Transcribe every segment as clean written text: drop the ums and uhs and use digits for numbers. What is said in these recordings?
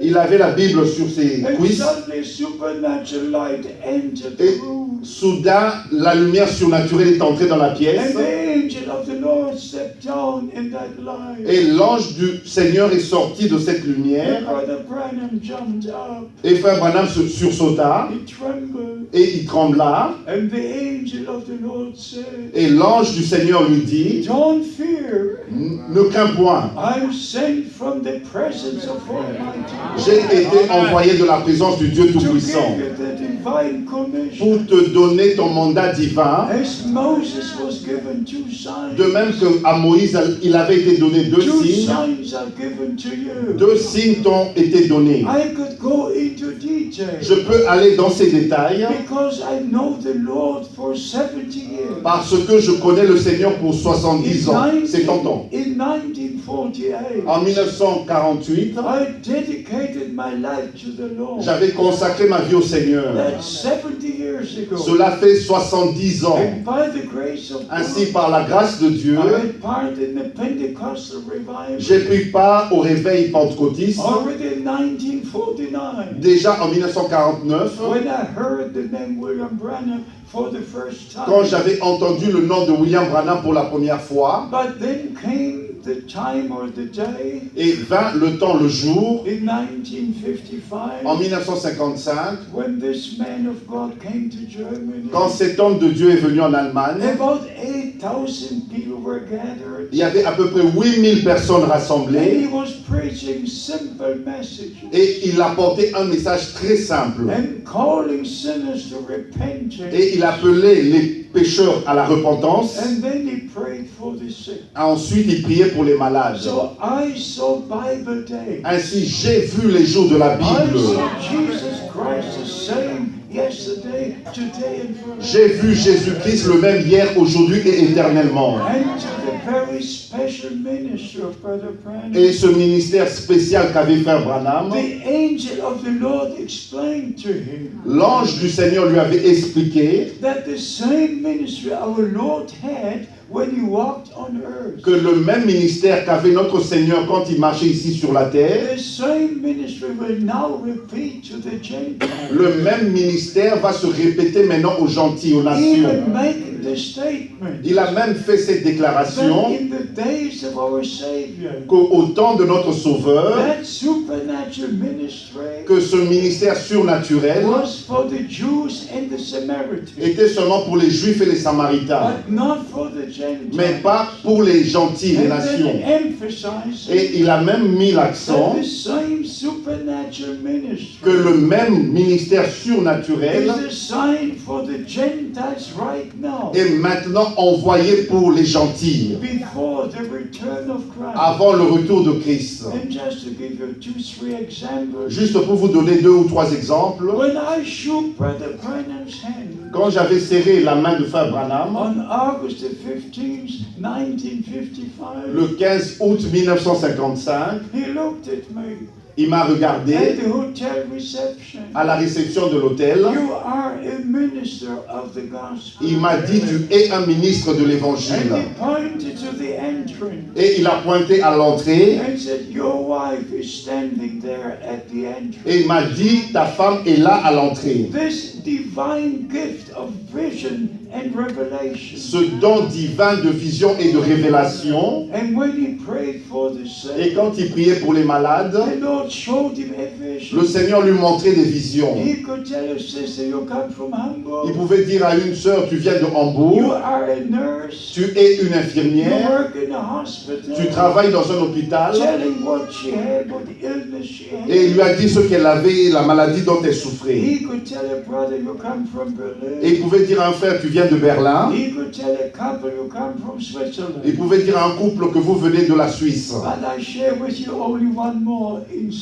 Il avait la Bible sur ses And cuisses. suddenly supernatural light entered Et the room. soudain, la lumière surnaturelle est entrée dans la And pièce. the angel of the Lord stepped down in that light. Et l'ange du Seigneur est sorti de cette And lumière. Brother Branham jumped up. Et frère Branham se sursauta. He trembled. Et il trembla. And the angel of the Lord said, Et l'ange du Seigneur lui dit, don't fear. ne crains point. I'm sent from the presence of Almighty J'ai été envoyé de la présence du Dieu to give Tout-Puissant you the divine commission. pour te donner ton mandat divin. As Moses was given 2 signs, De même qu'à Moïse, il avait été donné 2 2 signes. signs are given to you. 2 signes t'ont été donnés. I could go into detail Je peux aller dans ces détails because I know the Lord for 70 years. parce que je connais le Seigneur pour 70 ans, 70 ans. In 1948, En 1948, I dedicated my life to the Lord. j'avais consacré ma vie au Seigneur. That's 70 years ago. Cela fait 70 ans. And by the grace of Ainsi, God, par la grâce de Dieu, I had part in the Pentecostal revival. j'ai pris part au réveil pentecôtiste. Already in 1949, Déjà en 1949, when I heard the name William Branham for the first time. quand j'avais entendu le nom de William Branham pour la première fois, But then came the time or the day et vint le temps, le jour, in 1955 en 1955, when this man of God came to Germany. quand cet homme de Dieu est venu en Allemagne. About 8,000 people were gathered. Il y avait à peu près 8000 personnes And he rassemblées was preaching simple messages et il apportait un message très simple. and calling sinners to repentance. Et il appelait les pécheurs à la repentance. And then he prayed for the sick. Ensuite, il priait pour les malades. So I saw Bible Day. Ainsi, j'ai vu les jours de la I Bible. saw Jesus Christ the same yesterday, today and forever. J'ai vu Jésus-Christ le même hier, aujourd'hui et éternellement. And to the very special ministry of Brother Branham, Et ce ministère spécial qu'avait frère Branham, the angel of the Lord explained to him l'ange du Seigneur lui avait expliqué that the same ministry our Lord had when he walked on earth, que le même ministère qu'avait notre Seigneur quand il marchait ici sur la terre, the same ministry will now repeat to the Gentiles, le même ministère va se répéter maintenant aux gentils, aux nations. even making the statement Il a même fait cette that déclaration in the days of our Savior, qu'au temps de notre Sauveur, that supernatural ministry que ce ministère surnaturel was for the Jews and the Samaritans, était seulement pour les Juifs et les Samaritains, but not for the mais Gentiles. pas pour les gentils, les And nations. then emphasizing Et il a même mis l'accent that the same supernatural ministry que le même ministère surnaturel is a sign for the Gentiles right now, est maintenant envoyé pour les gentils, before the return of Christ. avant le retour de Christ. And just to give you 2-3 examples, Juste pour vous donner 2 ou 3 exemples, when I shook Brother Branham's hand quand j'avais serré la main de frère Branham, on August the 15th, 1955, le 15 août 1955, he looked at me il m'a at regardé the hotel reception. à la réception de l'hôtel. You are a minister of the gospel. Il m'a dit, tu es un ministre de And l'évangile. he pointed to the entrance Et il a pointé à l'entrée and said, your wife is standing there at the entrance. et il m'a dit, ta femme est là à l'entrée. This divine gift of vision and revelation. Ce don divin de vision et de révélation. And when he prayed for the Et sick, quand il priait pour les malades, the Lord showed him a vision. le Seigneur lui montrait des visions. He could tell a sister, you come from Il Hamburg. pouvait dire à une sœur, tu viens de You Hambourg, are a nurse. tu es une You infirmière, work in a hospital. tu travailles dans un hôpital. Telling what she had, what illness she had. Et il lui a dit ce qu'elle avait, la maladie dont elle souffrait. He could tell a brother, you come from Berlin. Et il pouvait dire à un frère, tu viens de Berlin. He could tell a couple, you come from Switzerland. Il pouvait dire à un couple que vous venez de la Suisse. But I share with you only one more incident.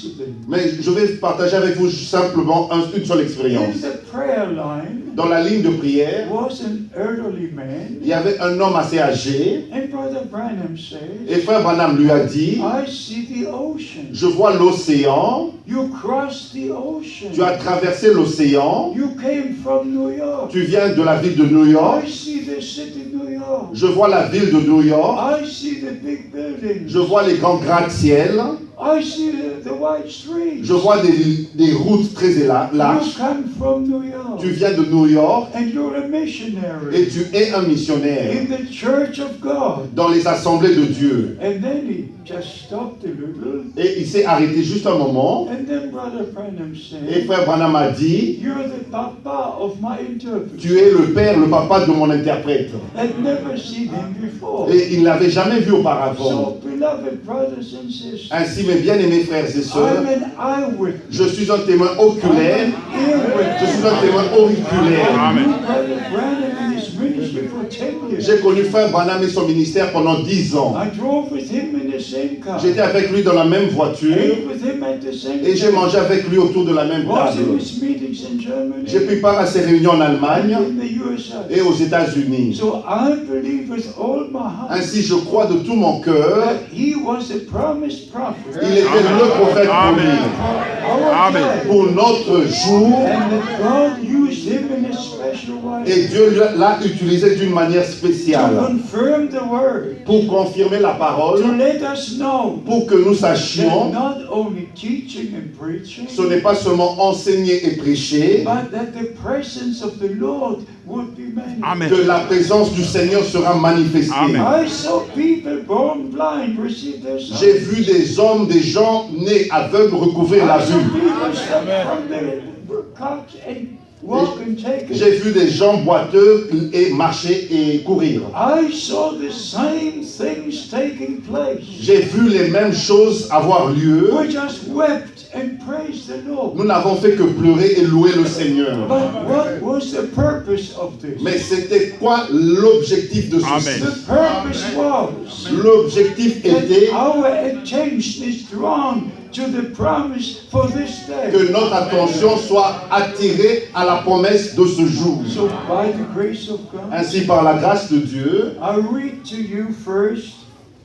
Mais je vais partager avec vous simplement une seule In expérience. the prayer line Dans la ligne de prière, was an elderly man, il y avait un homme assez âgé. and Brother Branham said, Et frère Branham lui a dit, I see the ocean. je vois l'océan. You crossed the ocean. Tu as traversé l'océan. You came from New York. Tu viens de la ville de New York. I see the city New York. Je vois la ville de New York. I see the big buildings. Je vois les grands gratte-ciel. I see the wide streets. Je vois des routes très You larges. come from New York. Tu viens de New York And you're a et missionary tu es un missionnaire in the church of God. dans les assemblées de Dieu. And then he just stopped a little. Et il s'est arrêté juste un moment. And then Brother Branham Et said, frère Branham a dit, you're the papa of my interpreter. tu es le père, le papa de mon interprète. I'd never seen him before. Et il ne l'avait jamais vu auparavant. So, beloved brothers and sisters, Ainsi, mes bien-aimés frères et sœurs, I'm an eyewitness. je suis un témoin I'm oculaire, an je earwitness. suis un témoin auriculaire. I knew Brother Branham and his ministry for 10 years. J'ai connu frère Branham et son ministère pendant 10 ans. I drove with him in the same car. J'étais avec lui dans la même voiture Ate with him at the same et j'ai table. mangé avec lui autour de la même Was in table. his meetings in Germany. J'ai pris part à ses réunions en Allemagne In the USA. et aux États-Unis. So I believe with all my heart Ainsi, je crois de tout mon cœur, that he was a promised prophet il était le prophète pour for nous, our Amen. time. pour notre jour, And that God used him in a special way et Dieu l'a utilisé d'une manière to spéciale confirm the word, pour confirmer la to parole, let us know pour que nous that sachions, not only teaching and preaching, ce n'est pas seulement enseigner et prêcher, but that the presence of the Lord would be manifest. Amen. que la présence du Seigneur sera manifestée. Amen. I saw people born blind receive their J'ai sight. vu des hommes, des gens nés aveugles recouvrir la I saw vue. people step from the couch and walk and take it. J'ai vu des gens boiteux et marcher et courir. I saw the same things taking place. J'ai vu les mêmes choses avoir lieu. We just wept and praised the Lord. Nous n'avons fait que pleurer et louer le Seigneur. But what was the purpose of this? Mais c'était quoi l'objectif de ceci? Amen. The purpose was L'objectif était that our attention is drawn to the promise for this day. que notre attention soit attirée à la promesse de ce jour. So by the grace of God, Ainsi, par la grâce de Dieu, I'll read to you first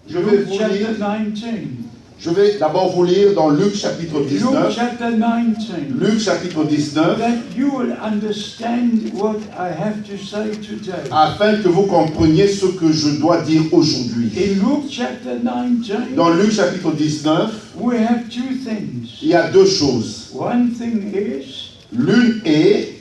je vais Luke vous chapter lire. 19. Je vais d'abord vous lire dans Luc chapitre Luke 19. chapter 19. Luc chapitre 19, That you will understand what I have to say today. afin que vous compreniez ce que je dois dire aujourd'hui. In Luke chapter 19, Dans Luc chapitre 19, we have two things. il y a deux choses. One thing is, L'une est,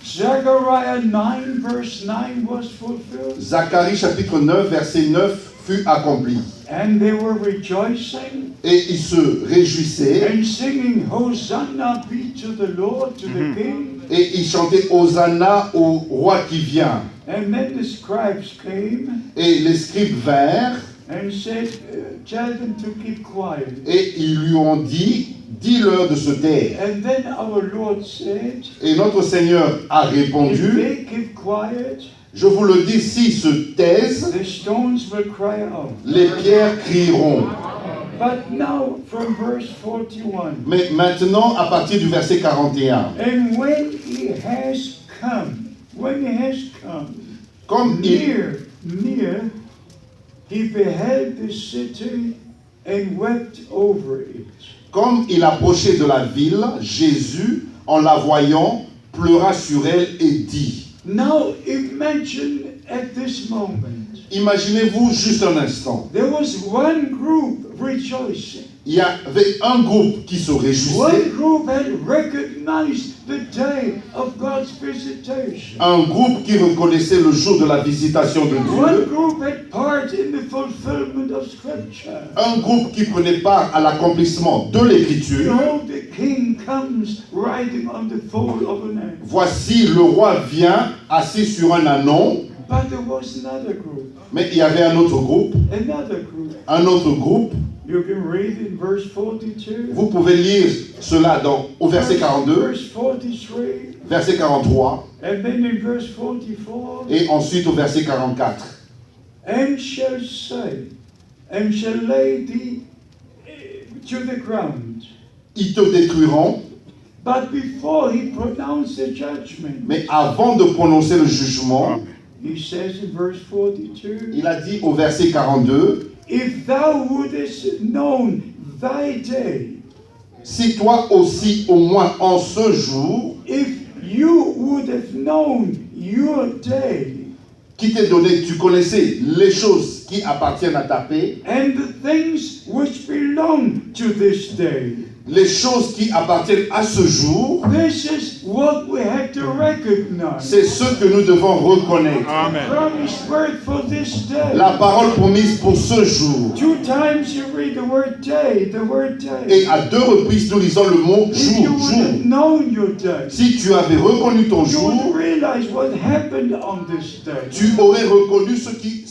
Zechariah 9 verse 9 was fulfilled, Zacharie chapitre 9, verset 9 fut accompli. and they were rejoicing Et ils se réjouissaient and singing, Hosanna be to the Lord, to the King. et ils chantaient Hosanna au roi qui vient. And then the scribes came Et les scribes vinrent and said, tell them to keep quiet. et ils lui ont dit, dis-leur de se taire. And then our Lord said, Et notre Seigneur a if répondu, they keep quiet, je vous le dis, s'ils se taisent, the stones will cry out. les pierres crieront. But now from verse 41, Mais maintenant, à partir du verset 41, and when he has come, comme il, near, he beheld the city and wept over it. comme il approchait de la ville, Jésus, en la voyant, pleura sur elle et dit, Now imagine at this moment, imaginez-vous juste un instant, there was one group rejoicing. il y avait un groupe qui se réjouissait, One group had recognized the day of God's visitation. un groupe qui reconnaissait le jour de la visitation de One Dieu, group had part in the fulfillment of Scripture. un groupe qui prenait part à l'accomplissement de l'Écriture. Behold, the king comes riding on the foal of an ass. Voici, le roi vient assis sur un ânon, But there was another group, mais il y avait un autre groupe, another group. un autre groupe. You can read in verse 42. Vous pouvez lire cela au verset 42, Verse 43, verset 43, and then in verse 44. et ensuite au verset 44. And shall say, and shall lay thee to the ground. Ils te détruiront, But before he pronounced the judgment, mais avant de prononcer le jugement, he says in verse 42, il a dit au verset 42, if thou wouldest known thy day, si toi aussi au moins en ce jour, if you would have known your day, qui t'est donné, tu connaissais les choses qui appartiennent à ta paix, and the things which belong to this day. les choses qui appartiennent à ce jour, This is what we have to recognize. c'est ce que nous devons reconnaître. Amen. Promised word for this day. La parole promise pour ce jour. 2 times you read the word day, the word day. Et à 2 reprises, nous lisons le mot If jour, you would jour. have known your day, Si tu avais reconnu ton you would jour, realize what happened on this day. tu aurais reconnu ce qui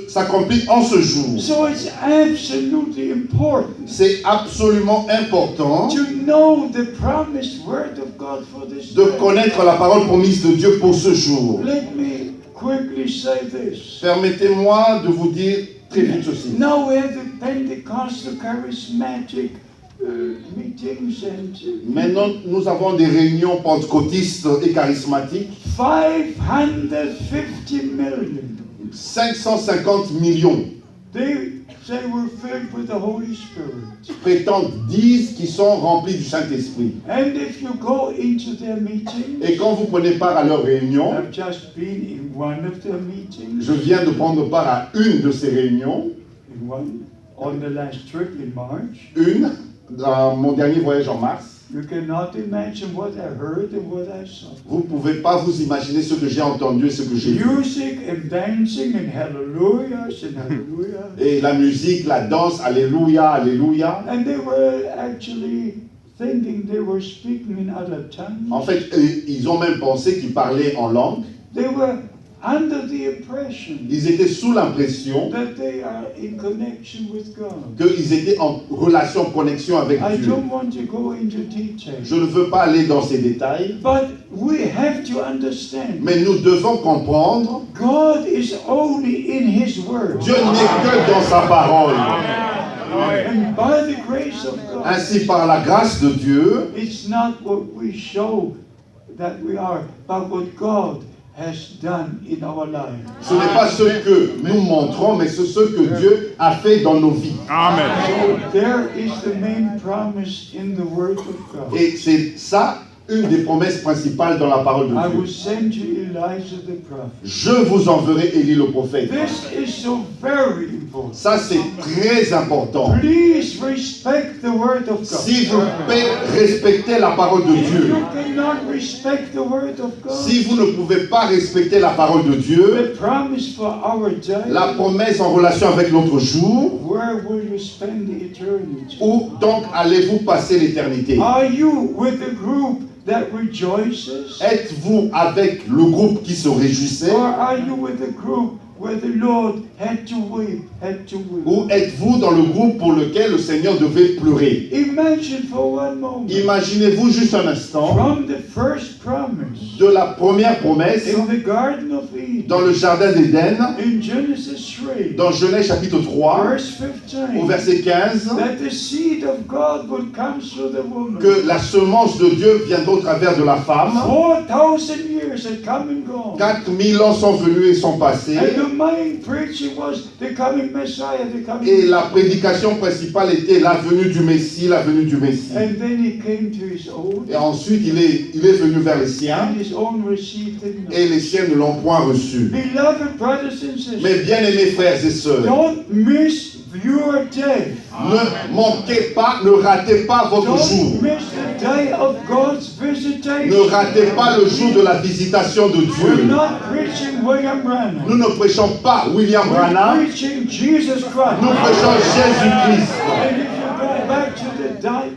s'accomplit en ce jour. So it's absolutely important C'est absolument important to know the promised word of God for this de day. connaître la parole promise de Dieu pour ce jour. Let me quickly say this. Permettez-moi de vous dire très vite ceci. Now we have the Pentecostal charismatic meetings and Maintenant, nous avons des réunions pentecôtistes et charismatiques. 550 million. 550 millions They say we're filled with the Holy Spirit. prétendent, disent qu'ils sont remplis du Saint-Esprit. And if you go into their meetings, Et quand vous prenez part à leurs réunions, I've just been in one of their meetings, je viens de prendre part à une de ces réunions, on the last trip in March. une, dans mon dernier voyage en mars. You cannot imagine what I heard and what I saw. Vous ne pouvez pas vous imaginer ce que j'ai entendu et ce que j'ai vu. Music and dancing and hallelujahs and hallelujah. Et la musique, la danse, alléluia, alléluia. And they were actually thinking they were speaking in other tongues. En fait, ils ont même pensé qu'ils parlaient en langue. They were under the impression Ils étaient sous l'impression that they are in connection with God. qu'ils étaient en relation, connexion avec I Dieu. don't want to go into detail. Je ne veux pas aller dans ces détails, But we have to understand mais nous devons comprendre, God is only in His Word. Dieu n'est que dans sa parole. And by the grace of God, Ainsi, par la grâce de Dieu, it's not what we show that we are, but what God has done in our lives. ce n'est pas ce que nous montrons, mais c'est ce que Dieu a fait dans nos vies. Amen. So there is the main promise in the Word of God. Et c'est ça, une des promesses principales dans la parole de I Dieu. will send you Elijah the prophet. Je vous enverrai Élie le prophète. This is so very important. Ça, c'est très important. Please respect the Word of God. Si vous respectez la parole de If Dieu, you cannot respect the Word of God, si vous ne pouvez pas respecter la parole de Dieu, the promise for our day, la promesse en relation avec l'autre jour, where will you spend the eternity? où donc allez-vous passer l'éternité? Are you with the group that rejoices? Êtes-vous avec le groupe qui se réjouissait? Or are you with the group where the Lord had to weep, Ou êtes-vous dans le groupe pour lequel le Seigneur devait pleurer? Imagine for one moment, Imaginez-vous juste un instant from the first promise de la première promesse in the Garden of Eden, dans le jardin d'Éden, in Genesis 3, dans Genèse chapitre 3, verse au 15, verset 15, that the seed of God would come through the woman. que la semence de Dieu viendra au travers de la femme. 4,000 years had come and gone. 4000 ans sont venus et sont passés. And the main preaching was the coming Messiah, the coming Et la prédication principale était la venue du Messie, la venue du Messie. And then he came to his own, Et ensuite, il est venu vers les siens, and his own received him not. et les siens ne l'ont point reçu. Beloved brothers and sisters, Mais bien aimés frères et sœurs, don't miss your day. ne manquez pas, ne ratez pas votre jour. Don't miss the day of God's visitation. Ne ratez pas le jour de la visitation de We're Dieu. not preaching William Branham. Nous ne prêchons pas William We're Branham, preaching Jesus Christ. nous prêchons Jésus-Christ. And if you go back to the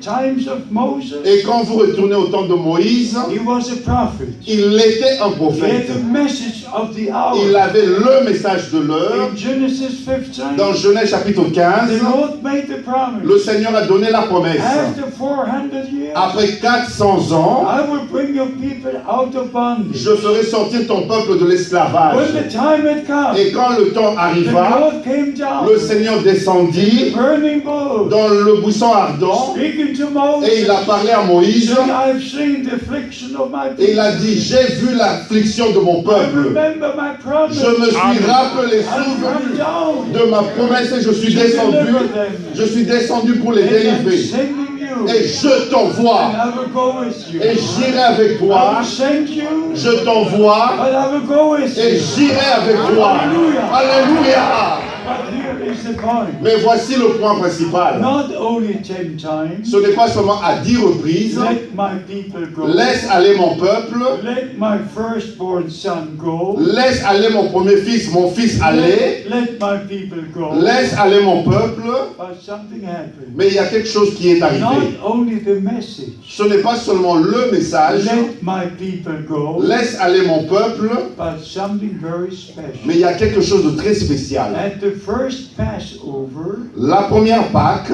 times of Moses, Et quand vous retournez au temps de Moïse, he was a prophet. il était un He had prophète. the message of the Il hour. avait le message de l'heure. In Genesis 15, Dans Genèse chapitre 15, the Lord made the promise. le Seigneur a donné la promesse. After 400 years, Après 400 ans, I will bring your people out of bondage. je ferai sortir ton peuple de When l'esclavage. the time had come, Et quand le temps the arriva, Lord came down, le Seigneur descendit burning bush, dans le buisson ardent speaking to et il a Moses, parlé à Moïse saying, I have seen the affliction of my et il a people. dit, j'ai vu l'affliction de mon I peuple. remember my promise. Je me suis rappelé, I come souvenu down de ma promesse et je suis to descendu. deliver them. Je suis descendu pour les And I'm délivrer. sending you you. et je t'envoie. And I will go with you. Et j'irai avec I toi. will send you. Je t'envoie But I will go with et you. j'irai avec toi. Alléluia. Alléluia. But here is the point. Mais voici le point principal. Not only 10 times. Ce n'est pas seulement à 10 reprises. Let my people go. Laisse aller mon peuple. Let my firstborn son go. Laisse aller mon premier fils, mon fils aller. Let my people go. Laisse aller mon peuple. But something happened. Mais il y a quelque chose qui est arrivé. Not only the message. Ce n'est pas seulement le message. Let my people go. Laisse aller mon peuple. But something very special. Mais il y a quelque chose de très spécial. At the first Passover, La première Pâque,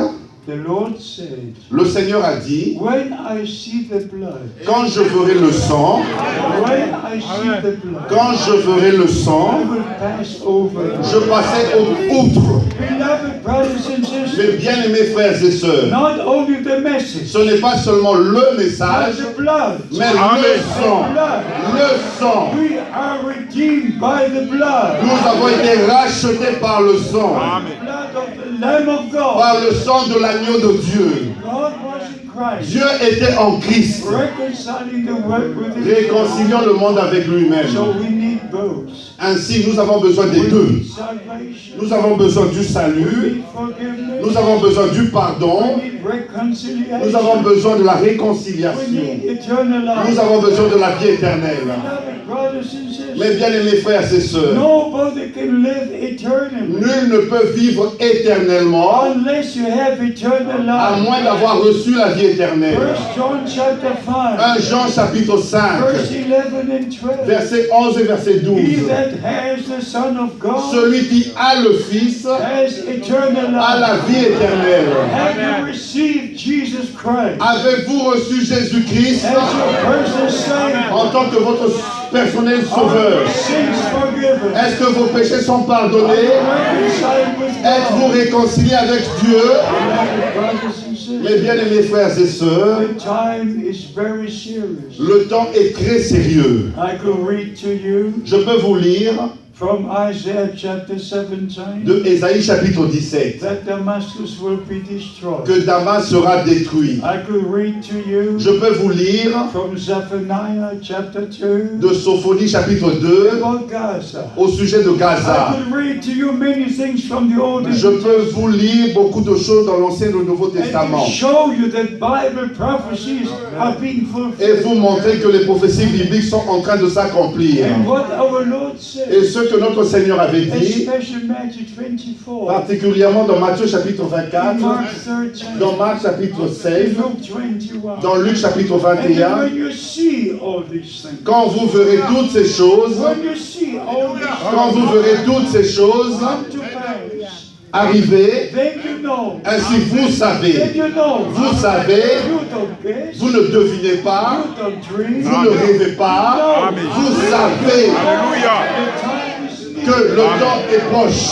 the Lord said, le Seigneur a dit, when I see the blood, quand je verrai le sang, when I see the blood, quand je verrai le I sang, will pass over. je passerai outre. Beloved brothers and Mes sisters, bien-aimés frères et sœurs, not only the message, ce n'est pas seulement le but message, the blood. mais le sang. Le sang. We are redeemed by the blood. Nous avons été rachetés par le sang, The blood of the Lamb of God. par le sang de l'agneau de Dieu. God was in Christ, Dieu était en Christ, reconciling the world with himself. réconciliant le monde avec lui-même. So we need both. Ainsi, nous avons besoin des We deux. need salvation. Nous avons besoin du We salut, need forgiveness. nous avons besoin du pardon, We need reconciliation. nous avons besoin de la We réconciliation, need eternal life. nous avons besoin de la vie éternelle. Beloved brothers and sisters, Mes bien-aimés frères et sœurs, nobody can live eternally nul ne peut vivre éternellement unless you have eternal à life. moins d'avoir reçu la vie éternelle. 1 John chapter 5, 1 Jean chapitre 5, verse 11 and 12. versets 11 et verset He 12. that has the Son of God Celui qui a le Fils has eternal a life. la vie éternelle. Have you received Jesus Christ Avez-vous reçu Jésus-Christ as your personal Savior? en tant que votre personnel Are sauveur? your sins forgiven? Est-ce que vos péchés sont Are you pardonnés? reconciled with Êtes-vous God? réconciliés avec Dieu? Beloved brothers and Mes sisters, bien-aimés frères et sœurs, the time is very serious. le temps est très sérieux. I could read to you Je peux vous lire from Isaiah chapter 17 de Ésaïe chapitre 17 that Damascus will be destroyed. que Damas sera détruit. I could read to you Je peux vous lire from Zephaniah chapter 2 de Sophonie chapitre 2 about Gaza. au sujet de I Gaza. could read to you many things from the Old Je Testament peux vous lire beaucoup de choses dans l'Ancien et le Nouveau and Testament to show you that Bible prophecies are being et vous fulfilled. montrer que les prophéties bibliques sont en train de s'accomplir. And what our Lord Et said, ce que notre Seigneur avait dit, especially Matthew 24, particulièrement dans Matthieu chapitre in 24, Mark 13, dans Marc chapitre in 16, Luke 21. dans Luc chapitre And then 21, when you see all these things, quand vous verrez toutes ces choses, when you see all these quand vous verrez toutes ces choses come to pass, arriver, then you know. ainsi vous Then savez, you know. vous savez, You don't guess. vous ne devinez pas, You don't dream. vous ne rêvez pas, vous savez The time is near. que le temps est proche.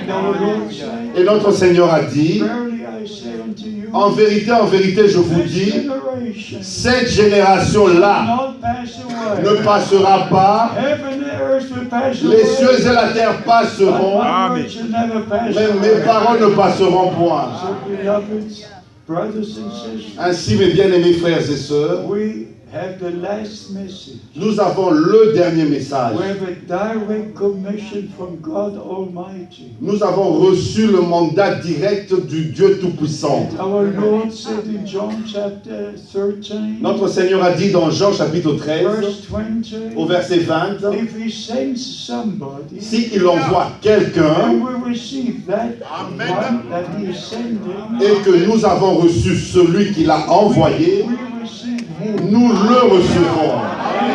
And our Lord said, Et notre Seigneur a dit, verily I say unto you, en vérité, je vous this dis, generation cette génération-là not pass away. ne passera pas, Heaven and earth will pass les away. cieux et la terre But passeront, my words shall never pass mais away. mes paroles ne passeront point. So, beloved brothers and sisters, Ainsi, mes bien-aimés frères et sœurs, we have the last message. nous avons le dernier message. We have a direct commission from God Almighty. Nous avons reçu le mandat direct du Dieu Tout-Puissant. Our Lord said in John chapter 13, Notre Seigneur a dit dans Jean chapitre 13, verse 20, au verset 20, if he sends somebody, s'il envoie then quelqu'un we receive that one that he is sending, et que nous avons reçu celui qui l'a envoyé, we receive him. nous le recevrons.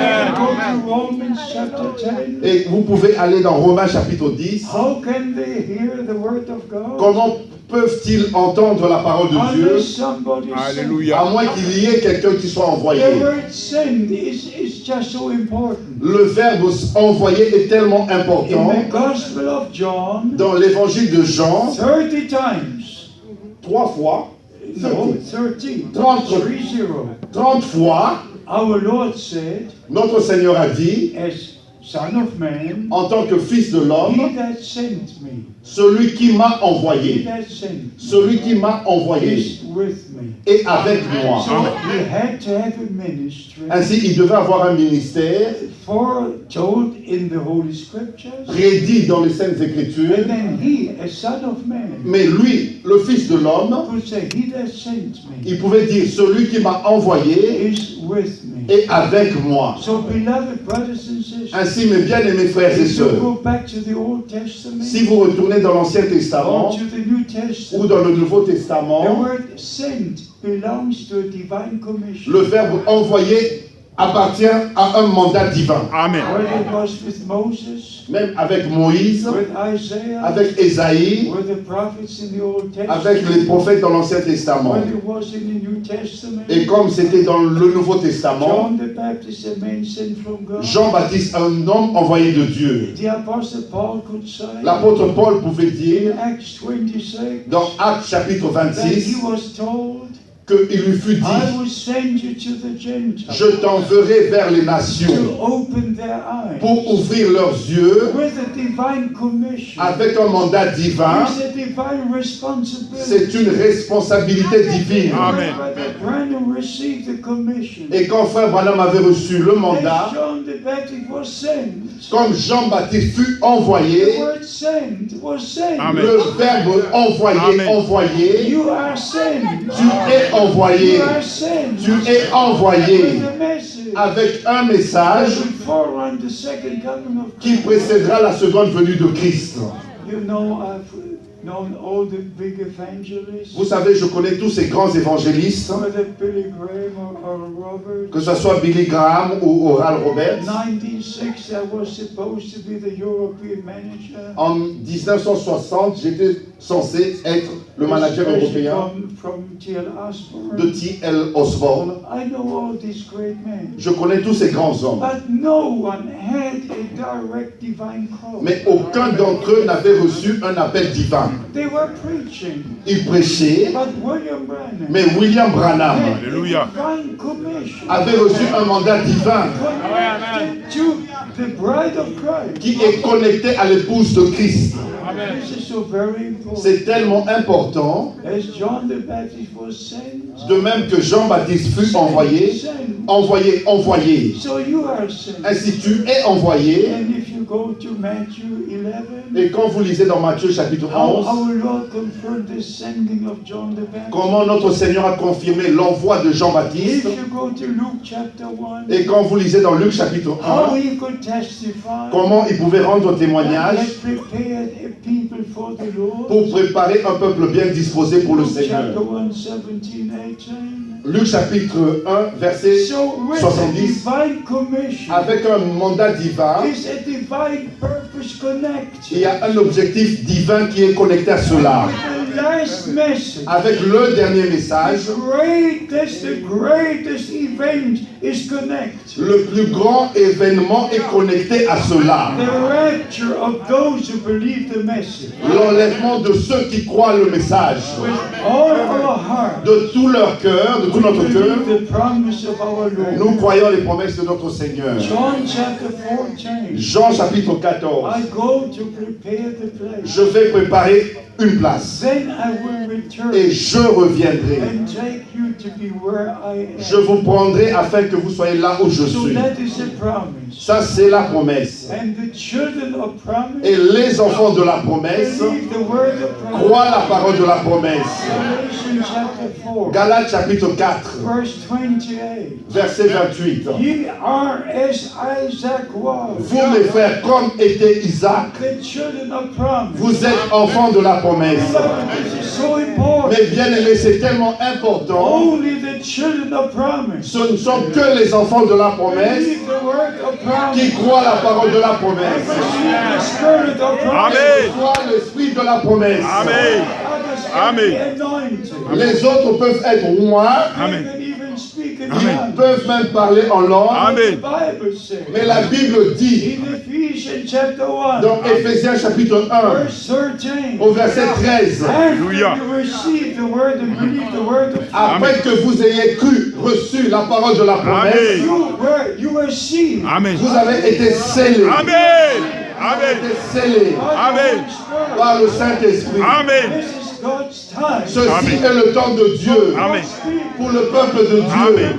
And go to Romans chapter 10. Et vous pouvez aller dans Romains chapitre 10. How can they hear the word of God? Comment peuvent-ils entendre la parole de Dieu Unless somebody sends. à moins qu'il y ait quelqu'un qui soit envoyé? The word send is just so important. Le verbe envoyer est tellement In important. the Gospel of John, Dans l'évangile de Jean, 30 times. 3 fois, No, 30. 30. 30. 30 fois, Our Lord said, notre Seigneur a dit, as Son of Man, en tant que Fils de he l'homme, that sent me, celui qui m'a he envoyé, that sent me celui qui m'a envoyé is with me. et avec moi. So he had to have a ministry Ainsi, il devait avoir un ministère foretold in the Holy Scriptures. prédit dans les Saintes Écritures. And then he, a son of man, Mais lui, le Fils de l'homme, could say, he that sent me il pouvait dire, celui qui m'a envoyé is with me. est avec moi. So beloved brothers and sisters, Ainsi, mes bien-aimés frères et if you sœurs, go back to the Old Testament si vous retournez dans l'Ancien or Testament to the New ou Testament, dans le Nouveau the Testament, word sent belongs to a divine commission. le verbe envoyer appartient à un mandat divin. Amen. Whether it was with Moses, Même avec Moïse, with Isaiah, avec Ésaïe, with the prophets in the Old avec Testament, les prophètes dans l'Ancien Testament. whether it was in the New Testament, Et comme c'était dans le Nouveau Testament, John the Baptist, a man sent from God. Jean-Baptiste, un homme envoyé de Dieu. The Apostle Paul could say L'apôtre Paul pouvait dire, in Acts 26 dans Actes chapitre that 26, he was told, qu'il lui fut I dit, will send you to the Gentiles je t'enverrai vers les to nations open their eyes pour ouvrir leurs yeux with a divine commission. avec un mandat divin. It's a divine responsibility. C'est une responsabilité divine. Amen. Brother Branham received the commission. Et quand frère Branham avait reçu le As mandat, John the Baptist was sent, comme Jean-Baptiste fut the envoyé, word sent was sent. Amen. le verbe envoyer, Amen. envoyer, You are sent. tu es envoyé, You are sent. tu es envoyé With a message avec un that message will forerun the second coming of qui Christ. précédera la seconde venue de Christ. You know, I've known all the big evangelists, Vous savez, je connais tous ces grands évangélistes, whether Billy Graham or Robert. que ce soit Billy Graham ou Oral Roberts. 1906, I was supposed to be the European manager. En 1960, j'étais censé être le manager Especially européen from T.L. Osborne. de T.L. Osborne. I know all these great men. Je connais tous ces grands hommes. But no one had a direct divine call. Mais aucun d'entre eux n'avait reçu un appel divin. They were preaching. Ils prêchaient, But William Branham mais William Branham had Alléluia. a divine commission. avait reçu un mandat divin Connected to the bride of Christ. qui est connecté à l'épouse de Christ. This is so very important. C'est tellement important, As John the Baptist was sent, de même que Jean-Baptiste fut envoyé, sent. envoyé, envoyé. So you are sent. Ainsi tu es envoyé. And if you go to Matthew 11, Et quand vous lisez dans Matthieu chapitre how 11, our Lord confirmed the sending of John the Baptist. comment notre Seigneur a confirmé l'envoi de If Jean-Baptiste. you go to Luke chapter 1, Et quand vous lisez dans Luc chapitre how 1, he could testify comment il pouvait rendre that témoignage he had prepared a people for the Lord. pour préparer un peuple bien disposé pour le Luke chapter Seigneur. 1, 17, 18. Luc chapitre 1, verset So with a 70, divine commission, avec un mandat divin, is a divine purpose connected. il y a un objectif divin qui est connecté à cela. With the last message, Avec le dernier message, the greatest event is connected. le plus grand événement est connecté à cela. The rapture of those who believe the message. L'enlèvement de ceux qui croient le message. With all our heart, De tout leur cœur, de tout we notre cœur, believe the promise of our Lord. nous croyons les promesses de notre Seigneur. John chapter 14. Jean chapitre 14. I go to prepare the place. Je vais préparer une place Then I will return et je reviendrai. and take you to be where I am. Je vous prendrai afin que vous soyez là où je So suis. that is a promise. Ça, c'est la promesse. And the children of promise Et les enfants de la promesse believe the word of promise. croient la parole de la promesse. Galatians chapter 4, Galates chapitre 4, verse 28. verset 28. Ye are as Isaac was, Vous, mes frères, comme était Isaac, the children of promise. vous êtes enfants de la promesse. Beloved, this is so important. Mais bien aimés, c'est tellement important. Only the children of promise Ce ne sont que les enfants de la promesse believe the word of promise. qui croient la parole de la promesse. Receive the spirit of promise. Amen. Qui croient l'esprit de la promesse. Amen. Others Amen. can be anointed. Les autres peuvent être rois, Amen. They can even speak in Amen. tongues. peuvent même parler en langue. Amen. The Bible says Mais la Bible dit in Ephesians chapter 1, dans Éphésiens chapitre 1, verse 13, au verset 13, Alléluia. after you receive the word and believe the word of après que vous ayez cru, reçu la parole de la promesse, Amen. you were sealed Amen. vous avez été scellés. Amen. Vous avez Amen. été scellés by the Amen. Holy Spirit. par le Saint-Esprit. Amen. This is God's time. Ceci est le temps de Dieu. Amen. Pour le peuple de Dieu. Amen.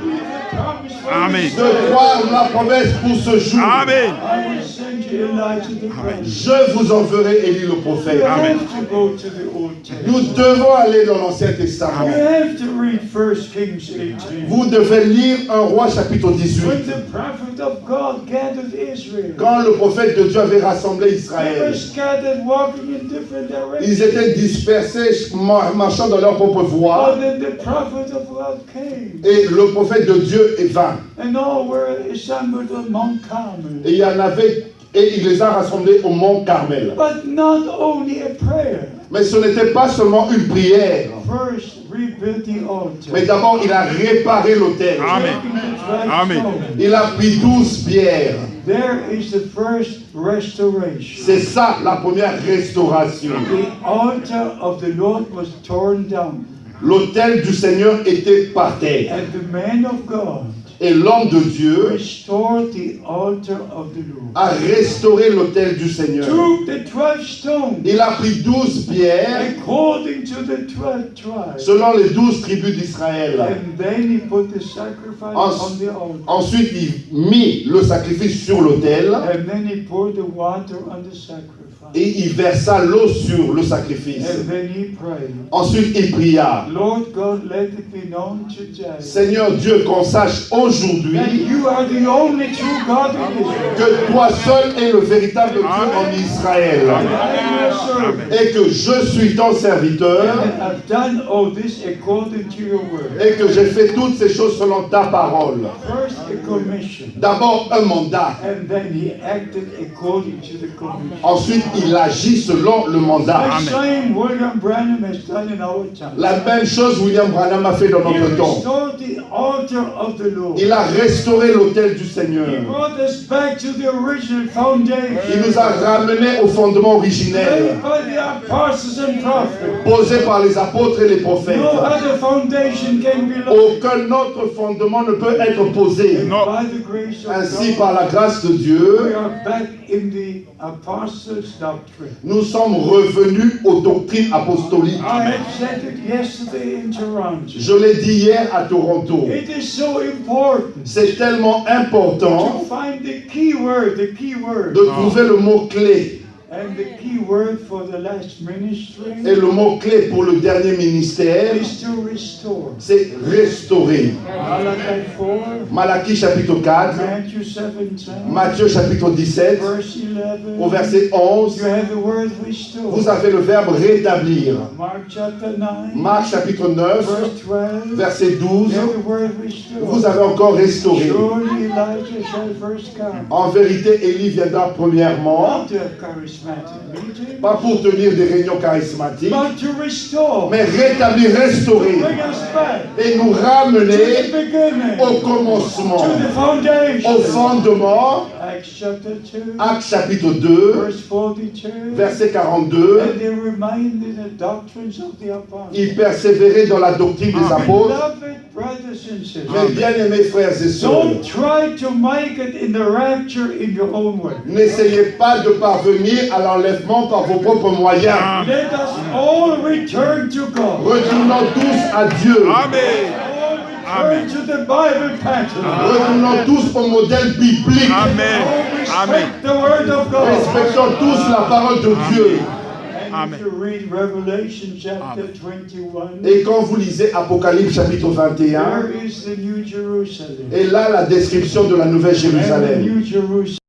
Amen. De croire la promesse pour ce jour. Amen. I will send you Elijah the prophet. Je vous enverrai Élie le prophète. You Amen. have to go to the Old Nous Testament. devons aller dans l'Ancien Testament. You have to read 1 Kings 18. Vous devez lire 1 Roi chapitre 18. When the prophet of God gathered Israel, Quand le prophète de Dieu avait rassemblé they were Israël, scattered, walking in different ils directions. étaient dispersés, marchant dans leur propre But voie. then the prophet of God came, Et le prophète de Dieu est vint. and all were assembled on Mount Carmel. Et il y en avait, et il les a rassemblés au mont Carmel. But not only a prayer. Mais ce n'était pas seulement une prière. First, rebuild the altar. Mais d'abord, il a réparé l'autel. Amen. Taking the dry Amen. stone. Il a pris 12 pierres. There is the first restoration. C'est ça la première restauration. The altar of the Lord was torn down, L'autel du Seigneur était par terre. and the man of God Et l'homme de Dieu restored the altar of the Lord. a restauré l'autel du Seigneur. Took the 12 stones Il a pris 12 pierres according to the 12 tribes, selon les 12 tribus d'Israël. and then he put the sacrifice on the altar, Ensuite, il mit le sacrifice sur l'autel and then he poured the water on the sacrifice, et il versa l'eau sur le sacrifice. and then he prayed, Ensuite, il pria. Lord God, let it be known today Seigneur Dieu, qu'on sache that aujourd'hui you are the only true God in Israel. que toi seul es le véritable Dieu en Israël. And I am your servant. Et que je suis ton serviteur And I've done all this according to your word. et que j'ai fait toutes ces choses selon ta parole. First, a commission. D'abord un mandat. And then he acted according to the commission. Ensuite, il agit selon le mandat. The same William Branham has done in our time. La même chose William Branham a fait dans He notre temps. restored the altar of the Lord. Il a restauré l'autel du Seigneur. He brought us back to the original foundation. Il nous a ramenés au fondement originel, Laid by the apostles and prophets. posé par les apôtres et les prophètes. No other foundation can be laid. Aucun autre fondement ne peut être posé. Non. By the grace of Ainsi, God, par la grâce de we Dieu, are back in the apostles' doctrine. nous sommes revenus aux doctrines apostoliques. I had said it yesterday in Toronto. Je l'ai dit hier à Toronto. It is so important C'est tellement to important find the key word, de trouver le mot-clé. and the key word for the last ministry Et le mot-clé pour le dernier ministère, is to restore. c'est restaurer. Malachi 4, Malachie chapitre 4, Matthew 17, Matthieu chapitre 17, verse 11. au verset 11, You have the word restore. vous avez le verbe rétablir. Mark chapter 9, Marc chapitre 9, verse 12. verset 12, You have the word restore. vous avez encore restauré. Surely Elijah shall first come. En vérité, Élie viendra premièrement, Not to have charismatic meeting, pas pour tenir des réunions charismatiques, but to restore. mais rétablir, restaurer Bring us back et nous to the ramener beginning, au commencement, to the foundation. au fondement. Acts chapter 2, Actes chapitre 2, verse 42. verset 42. And they remained in the doctrines of the apostles. Il persévérait dans la doctrine des apôtres. Beloved brothers and sisters, Mes bien-aimés frères et sœurs, don't try to make it in the rapture in your own way. n'essayez pas de parvenir à l'enlèvement par vos propres moyens. Let us all return to God. Retournons tous à Dieu. Amen. All return to the Bible pattern. Retournons tous au modèle biblique. Amen. All Amen. respect the word of God. Respectons tous la parole de Dieu. And if you read Revelation chapter 21, Et quand vous lisez Apocalypse chapitre 21, there is the New Jerusalem. et là la description de la Nouvelle And the Jérusalem. New Jerusalem